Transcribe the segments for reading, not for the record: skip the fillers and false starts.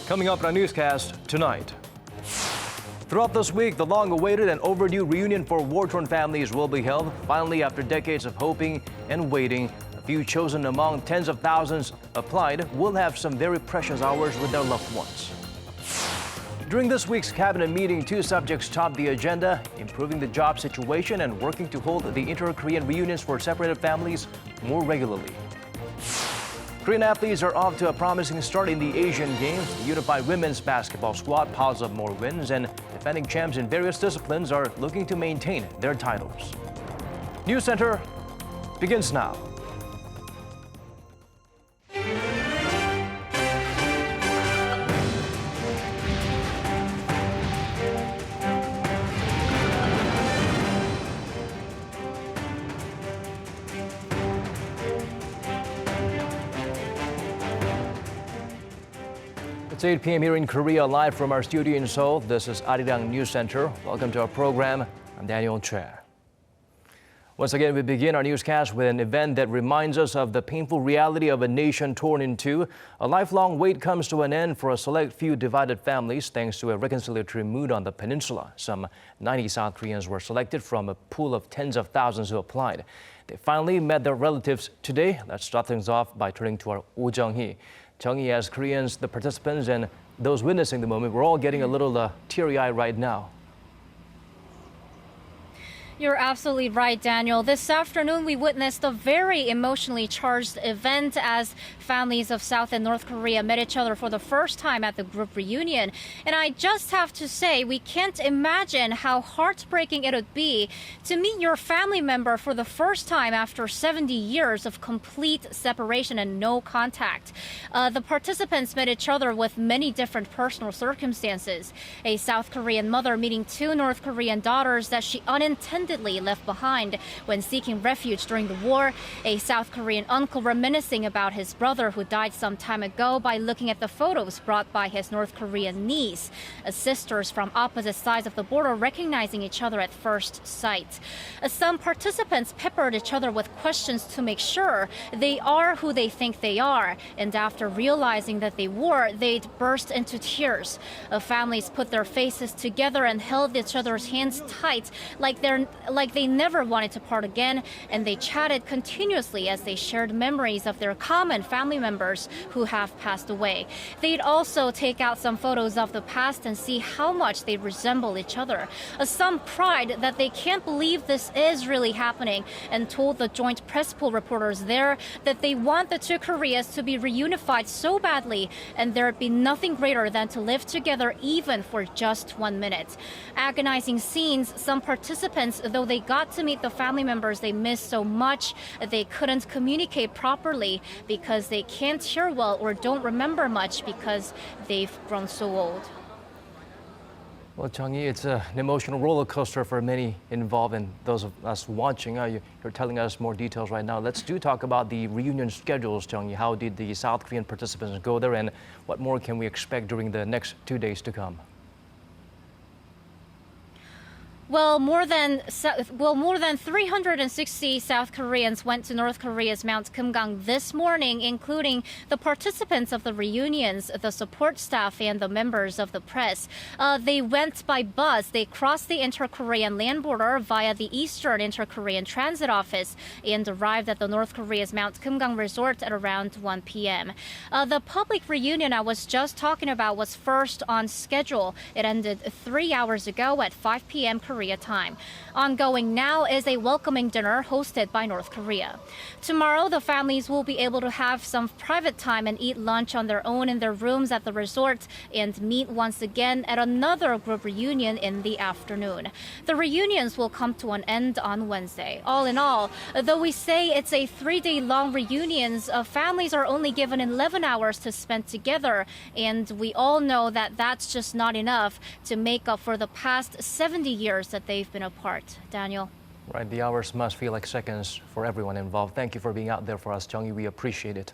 Coming up in our newscast tonight. Throughout this week, the long-awaited and overdue reunion for war-torn families will be held. Finally, after decades of hoping and waiting, a few chosen among tens of thousands applied will have some very precious hours with their loved ones. During this week's cabinet meeting, two subjects topped the agenda: improving the job situation and working to hold the inter-Korean reunions for separated families more regularly. Korean athletes are off to a promising start in the Asian Games. The unified women's basketball squad piles up more wins, and defending champs in various disciplines are looking to maintain their titles. News Center begins now. It's 8 p.m. here in Korea, live from our studio in Seoul. This is Arirang News Center. Welcome to our program. I'm Daniel Che. Once again, we begin our newscast with an event that reminds us of the painful reality of a nation torn in two. A lifelong wait comes to an end for a select few divided families thanks to a reconciliatory mood on the peninsula. Some 90 South Koreans were selected from a pool of tens of thousands who applied. They finally met their relatives today. Let's start things off by turning to our Oh Jung-hee. Jung-hee, as Koreans, the participants, and those witnessing the moment, we're all getting a little teary-eyed right now. You're absolutely right, Daniel. This afternoon, we witnessed a very emotionally charged event as families of South and North Korea met each other for the first time at the group reunion. And I just have to say, we can't imagine how heartbreaking it would be to meet your family member for the first time after 70 years of complete separation and no contact. The participants met each other with many different personal circumstances. A South Korean mother meeting two North Korean daughters that she unintendedly left behind when seeking refuge during the war. A South Korean uncle reminiscing about his brother who died some time ago by looking at the photos brought by his North Korean niece. Sisters from opposite sides of the border recognizing each other at first sight. Some participants peppered each other with questions to make sure they are who they think they are. And after realizing that they were, they'd burst into tears. Families put their faces together and held each other's hands tight like they never wanted to part again, and they chatted continuously as they shared memories of their common family members who have passed away. They'd also take out some photos of the past and see how much they resemble each other. Some cried that they can't believe this is really happening and told the joint press pool reporters there that they want the two Koreas to be reunified so badly, and there'd be nothing greater than to live together even for just 1 minute. Agonizing scenes, some participants, though they got to meet the family members they missed so much, they couldn't communicate properly because they can't hear well or don't remember much because they've grown so old. Well, Jung-hee, it's an emotional roller coaster for many involved and those of us watching. You're telling us more details right now. Let's talk about the reunion schedules, Jung-hee. How did the South Korean participants go there, and what more can we expect during the next 2 days to come? Well, more than 360 South Koreans went to North Korea's Mount Kumgang this morning, including the participants of the reunions, the support staff, and the members of the press. They went by bus. They crossed the inter-Korean land border via the Eastern Inter-Korean Transit Office and arrived at the North Korea's Mount Kumgang resort at around 1 p.m. The public reunion I was just talking about was first on schedule. It ended 3 hours ago at 5 p.m. Korea time. Ongoing now is a welcoming dinner hosted by North Korea. Tomorrow, the families will be able to have some private time and eat lunch on their own in their rooms at the resort and meet once again at another group reunion in the afternoon. The reunions will come to an end on Wednesday. All in all, though we say it's a 3-day-long reunions, families are only given 11 hours to spend together, and we all know that that's just not enough to make up for the past 70 years that they've been apart. Daniel? Right, the hours must feel like seconds for everyone involved. Thank you for being out there for us, Jung-hee. We appreciate it.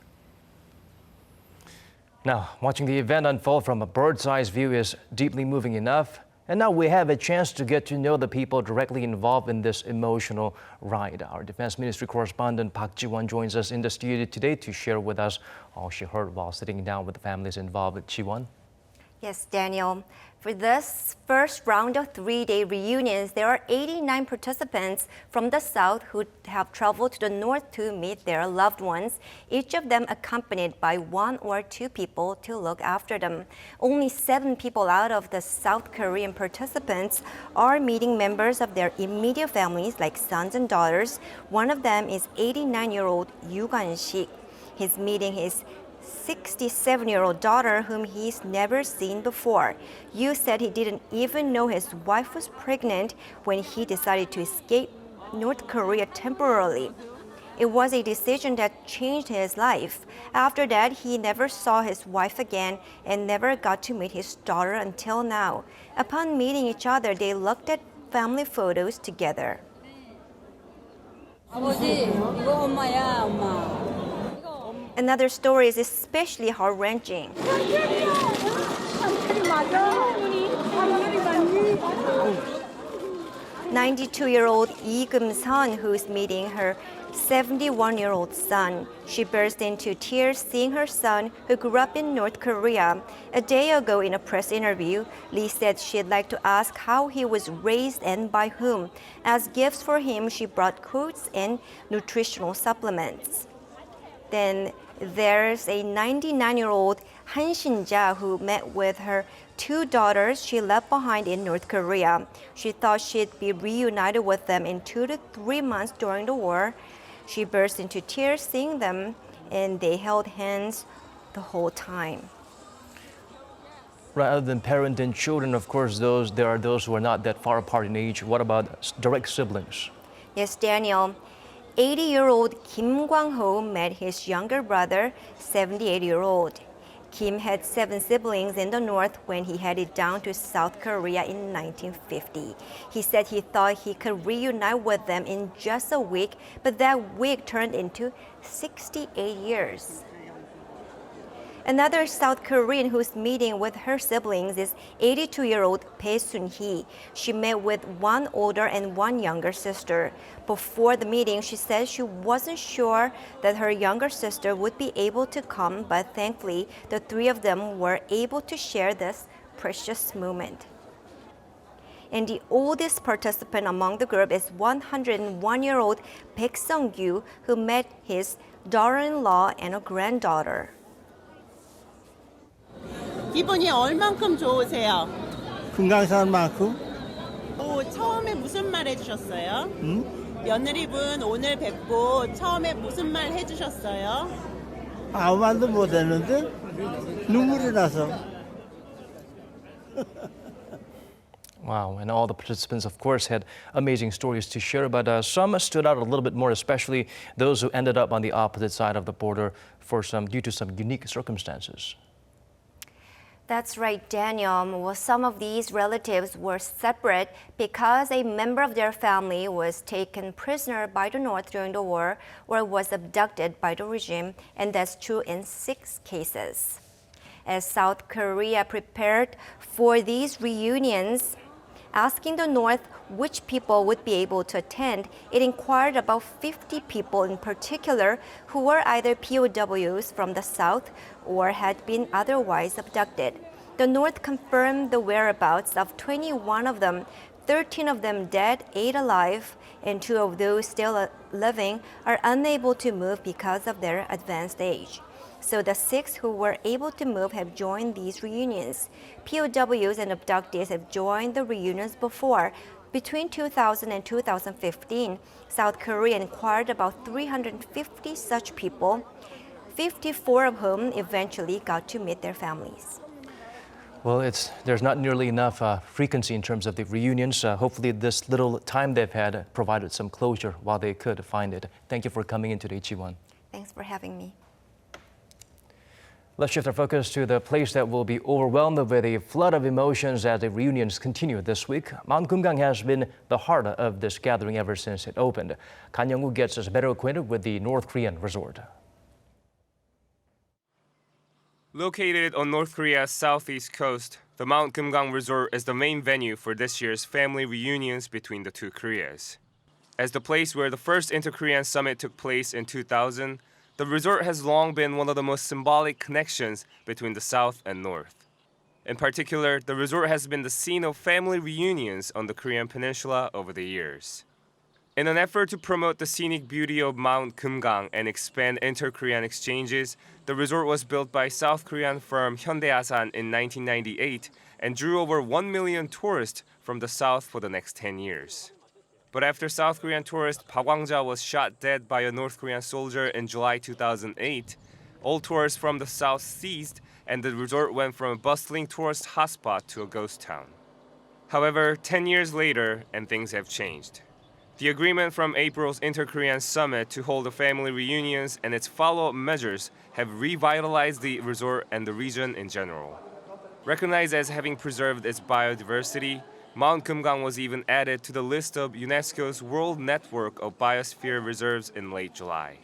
Now, watching the event unfold from a bird's-eye view is deeply moving enough. And now we have a chance to get to know the people directly involved in this emotional ride. Our Defense Ministry correspondent Park Ji-won joins us in the studio today to share with us all she heard while sitting down with the families involved. Ji-won? Yes, Daniel. For this first round of 3-day reunions, there are 89 participants from the South who have traveled to the North to meet their loved ones, each of them accompanied by 1 or 2 people to look after them. Only 7 people out of the South Korean participants are meeting members of their immediate families, like sons and daughters. One of them is 89-year-old UNSC. He's meeting his 67-year-old daughter, whom he's never seen before. Yu said he didn't even know his wife was pregnant when he decided to escape North Korea temporarily. It was a decision that changed his life. After that, he never saw his wife again and never got to meet his daughter until now. Upon meeting each other, they looked at family photos together. 아버지, 이거 엄마야, 엄마. Another story is especially heart-wrenching. 92-year-old Lee Kim-sun, who's meeting her 71-year-old son. She burst into tears seeing her son, who grew up in North Korea. A day ago in a press interview, Lee said she'd like to ask how he was raised and by whom. As gifts for him, she brought coats and nutritional supplements. Then there's a 99-year-old Han Shin-ja who met with her 2 daughters she left behind in North Korea. She thought she'd be reunited with them in 2 to 3 months during the war. She burst into tears seeing them, and they held hands the whole time. Rather than parent and children, of course, there are those who are not that far apart in age. What about direct siblings? Yes, Daniel. 80-year-old Kim Kwang-ho met his younger brother, 78-year-old. Kim had 7 siblings in the North when he headed down to South Korea in 1950. He said he thought he could reunite with them in just a week, but that week turned into 68 years. Another South Korean who's meeting with her siblings is 82-year-old Bae Sun-hee. She met with 1 older and 1 younger sister. Before the meeting, she said she wasn't sure that her younger sister would be able to come, but thankfully, the 3 of them were able to share this precious moment. And the oldest participant among the group is 101-year-old Baek Sung-gyu, who met his daughter-in-law and a granddaughter. 기분이 얼만큼 좋으세요? 금강산 만큼? 처음에 무슨 말 해주셨어요? 며느리분 오늘 뵙고 처음에 무슨 말 해주셨어요? 아무 말도 못 했는데 눈물이 나서. Wow, and all the participants, of course, had amazing stories to share, but some stood out a little bit more, especially those who ended up on the opposite side of the border due to some unique circumstances. That's right, Daniel. Well, some of these relatives were separate because a member of their family was taken prisoner by the North during the war or was abducted by the regime, and that's true in 6 cases. As South Korea prepared for these reunions, asking the North which people would be able to attend, it inquired about 50 people in particular who were either POWs from the South or had been otherwise abducted. The North confirmed the whereabouts of 21 of them, 13 of them dead, 8 alive, and 2 of those still living are unable to move because of their advanced age. So the 6 who were able to move have joined these reunions. POWs and abductees have joined the reunions before. Between 2000 and 2015, South Korea inquired about 350 such people, 54 of whom eventually got to meet their families. Well, there's not nearly enough frequency in terms of the reunions. Hopefully this little time they've had provided some closure while they could find it. Thank you for coming into the Ichiwan. Thanks for having me. Let's shift our focus to the place that will be overwhelmed with a flood of emotions as the reunions continue this week. Mount Kumgang has been the heart of this gathering ever since it opened. Kan Young-woo gets us better acquainted with the North Korean resort. Located on North Korea's southeast coast, the Mount Kumgang resort is the main venue for this year's family reunions between the 2 Koreas. As the place where the first Inter-Korean summit took place in 2000, the resort has long been one of the most symbolic connections between the South and North. In particular, the resort has been the scene of family reunions on the Korean peninsula over the years. In an effort to promote the scenic beauty of Mount Kumgang and expand inter-Korean exchanges, the resort was built by South Korean firm Hyundai Asan in 1998 and drew over 1 million tourists from the south for the next 10 years. But after South Korean tourist Park Kwang-ja was shot dead by a North Korean soldier in July 2008, all tourists from the south ceased and the resort went from a bustling tourist hotspot to a ghost town. However, 10 years later, and things have changed. The agreement from April's Inter-Korean Summit to hold the family reunions and its follow-up measures have revitalized the resort and the region in general. Recognized as having preserved its biodiversity, Mount Kumgang was even added to the list of UNESCO's World Network of Biosphere Reserves in late July.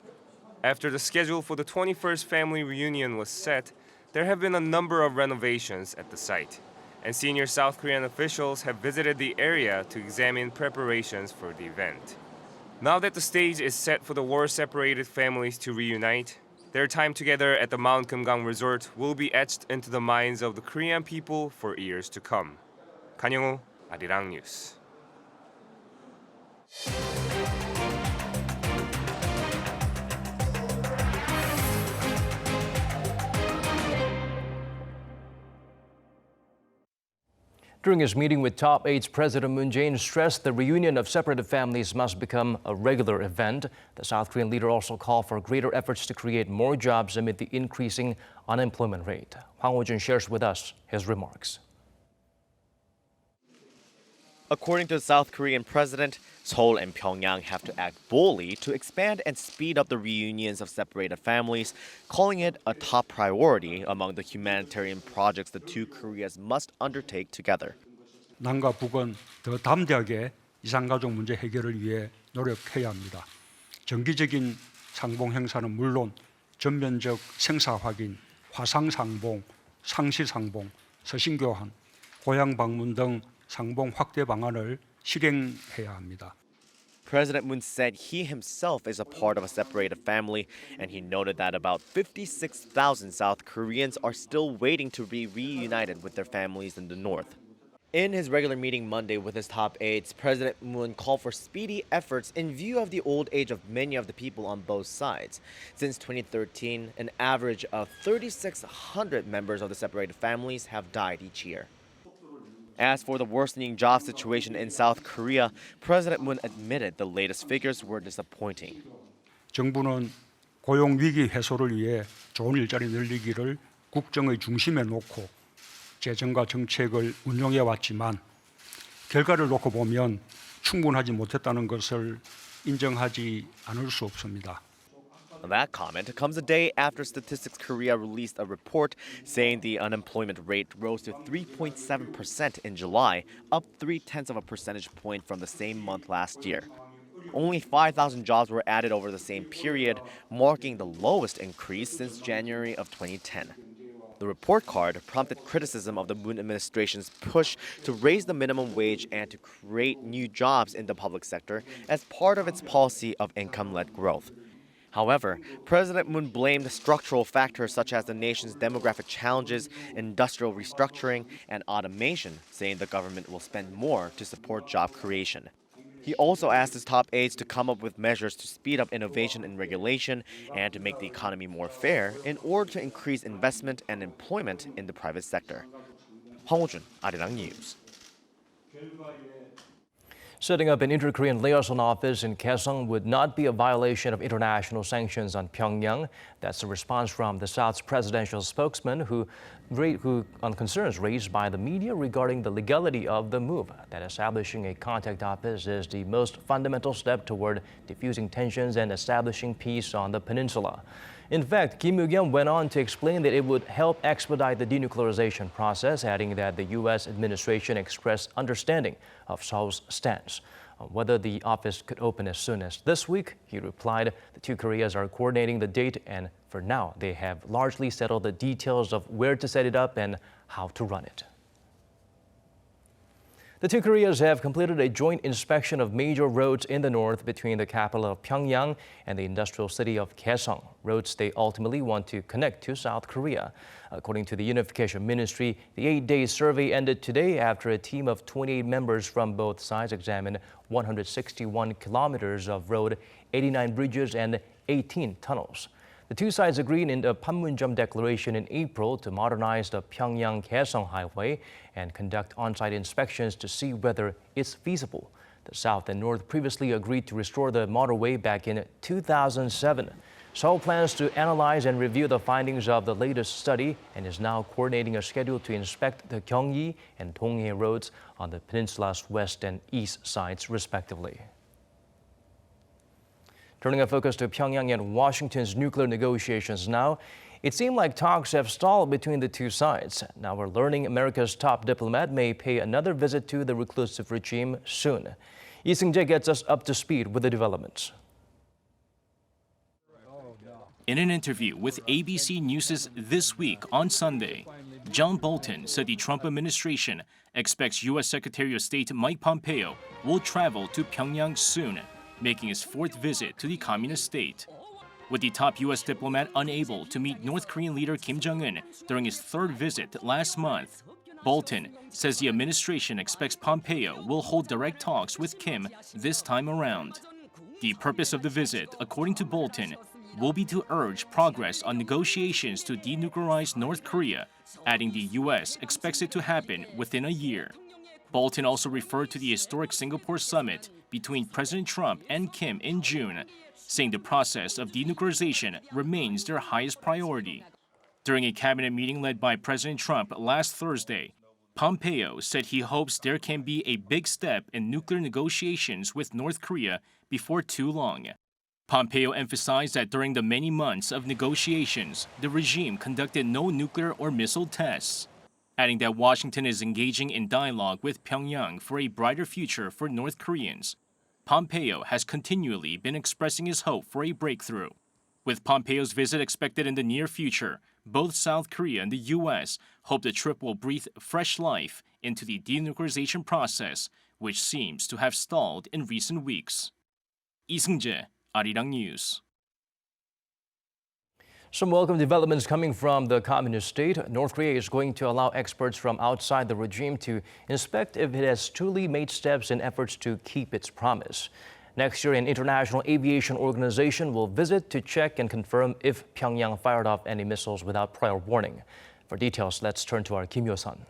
After the schedule for the 21st family reunion was set, there have been a number of renovations at the site, and senior South Korean officials have visited the area to examine preparations for the event. Now that the stage is set for the war-separated families to reunite, their time together at the Mount Kumgang Resort will be etched into the minds of the Korean people for years to come. 간영우, Arirang News. During his meeting with top aides, President Moon Jae-in stressed the reunion of separated families must become a regular event. The South Korean leader also called for greater efforts to create more jobs amid the increasing unemployment rate. Hwang Ho-jun shares with us his remarks. According to the South Korean president, Seoul and Pyongyang have to act boldly to expand and speed up the reunions of separated families, calling it a top priority among the humanitarian projects the two Koreas must undertake together. 남과 북은 더 담대하게 이산가족 문제 해결을 위해 노력해야 합니다. 정기적인 상봉 행사는 물론 전면적 생사 확인, 화상 상봉, 상시 상봉, 서신 교환, 고향 방문 등 상봉 확대 방안을 실행해야 합니다. President Moon said he himself is a part of a separated family, and he noted that about 56,000 South Koreans are still waiting to be reunited with their families in the north. In his regular meeting Monday with his top aides, President Moon called for speedy efforts in view of the old age of many of the people on both sides. Since 2013, an average of 3,600 members of the separated families have died each year. As for the worsening job situation in South Korea, President Moon admitted the latest figures were disappointing. 정부는 고용 위기 해소를 위해 좋은 일자리 늘리기를 국정의 중심에 놓고 재정과 정책을 운용해 왔지만 결과를 놓고 보면 충분하지 못했다는 것을 인정하지 않을 수 없습니다. That comment comes a day after Statistics Korea released a report saying the unemployment rate rose to 3.7% in July, up 0.3 of a percentage point from the same month last year. Only 5,000 jobs were added over the same period, marking the lowest increase since January of 2010. The report card prompted criticism of the Moon administration's push to raise the minimum wage and to create new jobs in the public sector as part of its policy of income-led growth. However, President Moon blamed structural factors such as the nation's demographic challenges, industrial restructuring, and automation, saying the government will spend more to support job creation. He also asked his top aides to come up with measures to speed up innovation and regulation and to make the economy more fair in order to increase investment and employment in the private sector. Hwang Ho-jun, Arirang News. Setting up an inter-Korean liaison office in Kaesong would not be a violation of international sanctions on Pyongyang. That's a response from the South's presidential spokesman who on concerns raised by the media regarding the legality of the move. That establishing a contact office is the most fundamental step toward diffusing tensions and establishing peace on the peninsula. In fact, Kim Moo-kyung went on to explain that it would help expedite the denuclearization process, adding that the U.S. administration expressed understanding of Seoul's stance. On whether the office could open as soon as this week, he replied, the two Koreas are coordinating the date, and for now, they have largely settled the details of where to set it up and how to run it. The two Koreas have completed a joint inspection of major roads in the north between the capital of Pyongyang and the industrial city of Kaesong, roads they ultimately want to connect to South Korea. According to the Unification Ministry, the 8-day survey ended today after a team of 28 members from both sides examined 161 kilometers of road, 89 bridges, and 18 tunnels. The two sides agreed in the Panmunjom Declaration in April to modernize the Pyongyang-Kaesong highway and conduct on-site inspections to see whether it's feasible. The South and North previously agreed to restore the motorway back in 2007. Seoul plans to analyze and review the findings of the latest study and is now coordinating a schedule to inspect the Gyeonggi and Donghae roads on the peninsula's west and east sides, respectively. Turning our focus to Pyongyang and Washington's nuclear negotiations now, it seemed like talks have stalled between the two sides. Now we're learning America's top diplomat may pay another visit to the reclusive regime soon. Lee Seung-jae gets us up to speed with the developments. In an interview with ABC News' This Week on Sunday, John Bolton said the Trump administration expects U.S. Secretary of State Mike Pompeo will travel to Pyongyang soon, making his fourth visit to the communist state. With the top U.S. diplomat unable to meet North Korean leader Kim Jong-un during his third visit last month, Bolton says the administration expects Pompeo will hold direct talks with Kim this time around. The purpose of the visit, according to Bolton, will be to urge progress on negotiations to denuclearize North Korea, adding the U.S. expects it to happen within a year. Bolton also referred to the historic Singapore summit between President Trump and Kim in June, saying the process of denuclearization remains their highest priority. During a cabinet meeting led by President Trump last Thursday, Pompeo said he hopes there can be a big step in nuclear negotiations with North Korea before too long. Pompeo emphasized that during the many months of negotiations, the regime conducted no nuclear or missile tests, adding that Washington is engaging in dialogue with Pyongyang for a brighter future for North Koreans. Pompeo has continually been expressing his hope for a breakthrough. With Pompeo's visit expected in the near future, both South Korea and the U.S. hope the trip will breathe fresh life into the denuclearization process, which seems to have stalled in recent weeks. Lee Seung-jae, Arirang News. Some welcome developments coming from the communist state. North Korea is going to allow experts from outside the regime to inspect if it has truly made steps in efforts to keep its promise. Next year, an international aviation organization will visit to check and confirm if Pyongyang fired off any missiles without prior warning. For details, let's turn to our Kim Yo-sun.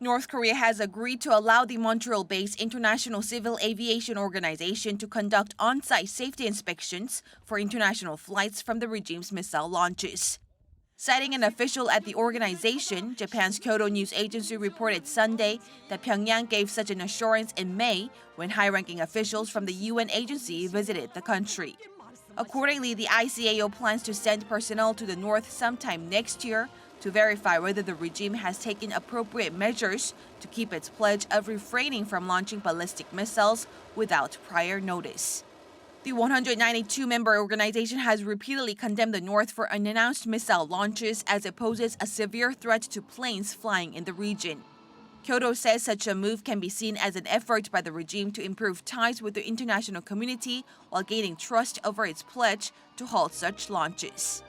North Korea has agreed to allow the Montreal-based International Civil Aviation Organization to conduct on-site safety inspections for international flights from the regime's missile launches. Citing an official at the organization, Japan's Kyodo News Agency reported Sunday that Pyongyang gave such an assurance in May when high-ranking officials from the UN agency visited the country. Accordingly, the ICAO plans to send personnel to the north sometime next year to verify whether the regime has taken appropriate measures to keep its pledge of refraining from launching ballistic missiles without prior notice. The 192-member organization has repeatedly condemned the North for unannounced missile launches as it poses a severe threat to planes flying in the region. Kyodo says such a move can be seen as an effort by the regime to improve ties with the international community while gaining trust over its pledge to halt such launches.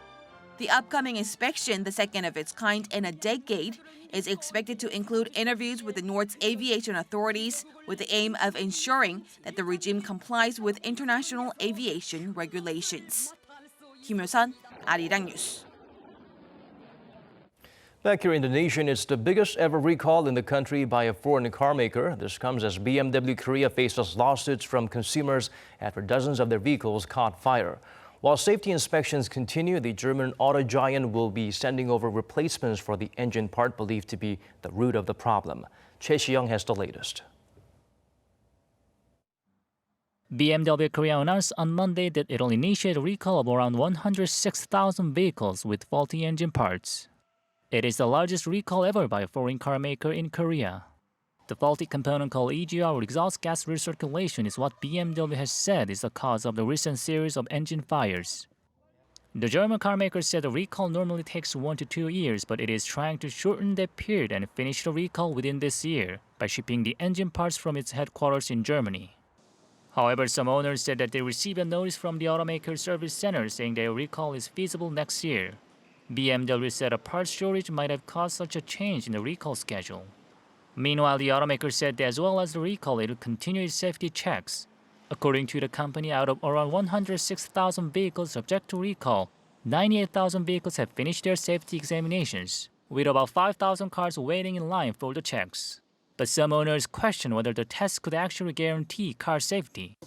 The upcoming inspection, the second of its kind in a decade, is expected to include interviews with the North's aviation authorities with the aim of ensuring that the regime complies with international aviation regulations. Kim Yo-sun, Arirang News. Back here in the nation, it's the biggest ever recall in the country by a foreign car maker. This comes as BMW Korea faces lawsuits from consumers after dozens of their vehicles caught fire. While safety inspections continue, the German auto giant will be sending over replacements for the engine part believed to be the root of the problem. Choi Si-young has the latest. BMW Korea announced on Monday that it will initiate a recall of around 106,000 vehicles with faulty engine parts. It is the largest recall ever by a foreign car maker in Korea. The faulty component called EGR, or exhaust gas recirculation, is what BMW has said is the cause of the recent series of engine fires. The German carmaker said the recall normally takes 1 to 2 years, but it is trying to shorten that period and finish the recall within this year by shipping the engine parts from its headquarters in Germany. However, some owners said that they received a notice from the automaker service center saying their recall is feasible next year. BMW said a parts shortage might have caused such a change in the recall schedule. Meanwhile, the automaker said that as well as the recall, it will continue its safety checks. According to the company, out of around 106,000 vehicles subject to recall, 98,000 vehicles have finished their safety examinations, with about 5,000 cars waiting in line for the checks. But some owners question whether the tests could actually guarantee car safety.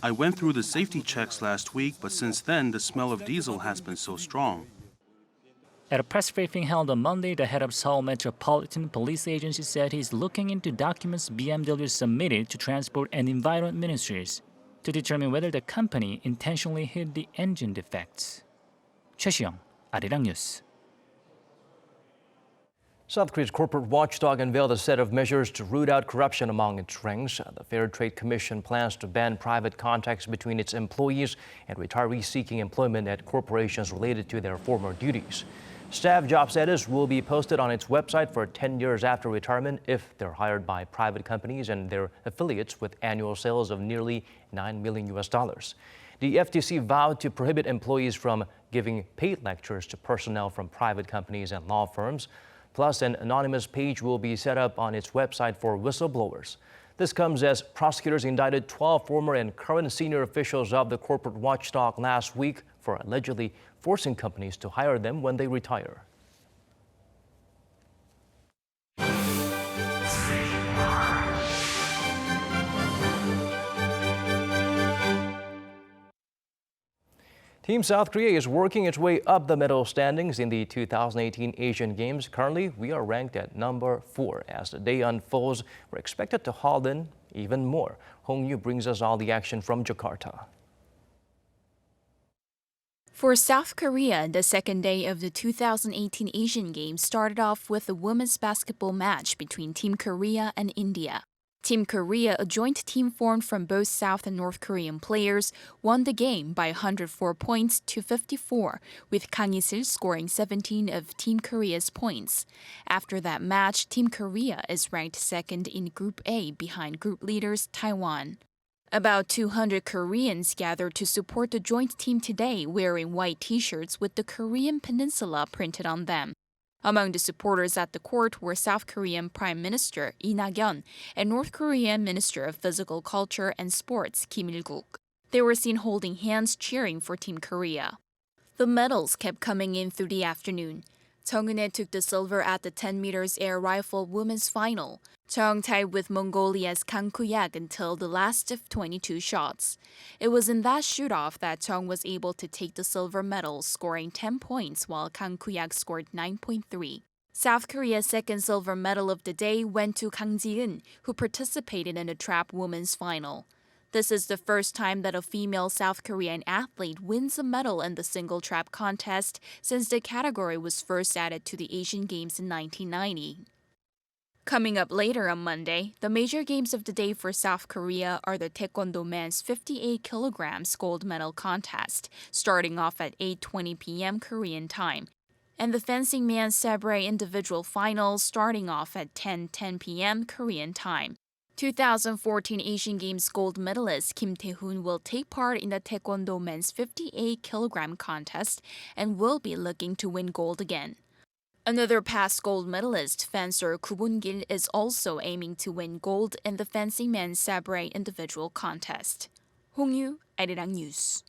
I went through the safety checks last week, but since then, the smell of diesel has been so strong. At a press briefing held on Monday, the head of Seoul Metropolitan Police Agency said he's looking into documents BMW submitted to Transport and Environment Ministries to determine whether the company intentionally hid the engine defects. 최시영, 아리랑 뉴스. South Korea's corporate watchdog unveiled a set of measures to root out corruption among its ranks. The Fair Trade Commission plans to ban private contacts between its employees and retirees seeking employment at corporations related to their former duties. Staff job status will be posted on its website for 10 years after retirement if they're hired by private companies and their affiliates with annual sales of nearly $9 million. The FTC vowed to prohibit employees from giving paid lectures to personnel from private companies and law firms. Plus, an anonymous page will be set up on its website for whistleblowers. This comes as prosecutors indicted 12 former and current senior officials of the corporate watchdog last week for allegedly forcing companies to hire them when they retire. Team South Korea is working its way up the medal standings in the 2018 Asian Games. Currently, we are ranked at number 4. As the day unfolds, we're expected to haul in even more. Hong Yu brings us all the action from Jakarta. For South Korea, the second day of the 2018 Asian Games started off with a women's basketball match between Team Korea and India. Team Korea, a joint team formed from both South and North Korean players, won the game by 104 points to 54, with Kang Il scoring 17 of Team Korea's points. After that match, Team Korea is ranked second in Group A behind group leaders Taiwan. About 200 Koreans gathered to support the joint team today, wearing white t-shirts with the Korean Peninsula printed on them. Among the supporters at the court were South Korean Prime Minister Lee Na-kyun and North Korean Minister of Physical Culture and Sports Kim Il-guk. They were seen holding hands cheering for Team Korea. The medals kept coming in through the afternoon. Chung Eun-hae took the silver at the 10 meters air rifle women's final. Chung tied with Mongolia's Kang Kuyak until the last of 22 shots. It was in that shoot-off that Chung was able to take the silver medal, scoring 10 points while Kang Kuyak scored 9.3. South Korea's second silver medal of the day went to Kang Ji-eun, who participated in the trap women's final. This is the first time that a female South Korean athlete wins a medal in the single trap contest since the category was first added to the Asian Games in 1990. Coming up later on Monday, the major games of the day for South Korea are the Taekwondo men's 58 kilograms gold medal contest, starting off at 8:20 p.m. Korean time, and the fencing men's sabre individual finals starting off at 10:10 p.m. Korean time. 2014 Asian Games gold medalist Kim Tae-hoon will take part in the Taekwondo men's 58 kilogram contest and will be looking to win gold again. Another past gold medalist, fencer Koo Bun-gil, is also aiming to win gold in the fencing men's sabre individual contest. Hong Yu, Arirang News.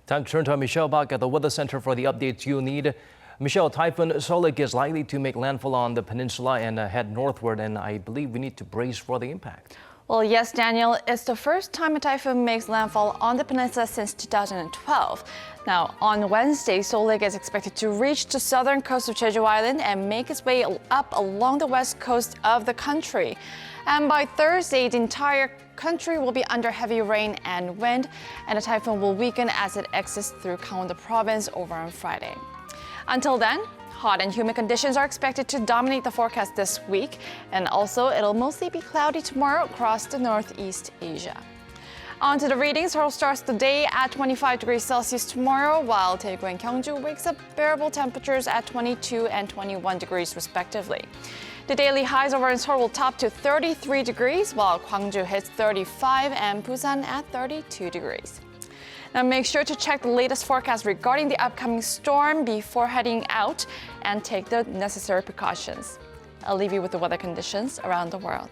Time to turn to Michelle Baek at the Weather Center for the updates you need. Michelle, Typhoon Solik is likely to make landfall on the peninsula and head northward, and I believe we need to brace for the impact. Well, yes, Daniel, it's the first time a typhoon makes landfall on the peninsula since 2012. Now, on Wednesday, Solik is expected to reach the southern coast of Jeju Island and make its way up along the west coast of the country. And by Thursday, the entire country will be under heavy rain and wind, and the typhoon will weaken as it exits through Gangwon province over on Friday. Until then, hot and humid conditions are expected to dominate the forecast this week, and also it'll mostly be cloudy tomorrow across the Northeast Asia. On to the readings. Seoul starts the day at 25 degrees Celsius tomorrow, while Daegu and Gyeongju wakes up bearable temperatures at 22 and 21 degrees respectively. The daily highs over in Seoul will top to 33 degrees, while Gwangju hits 35 and Busan at 32 degrees. Now make sure to check the latest forecast regarding the upcoming storm before heading out and take the necessary precautions. I'll leave you with the weather conditions around the world.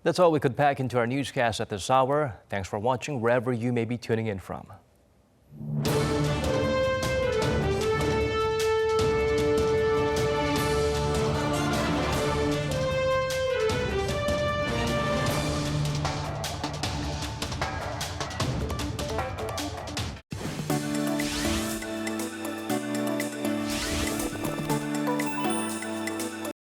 That's all we could pack into our newscast at this hour. Thanks for watching wherever you may be tuning in from.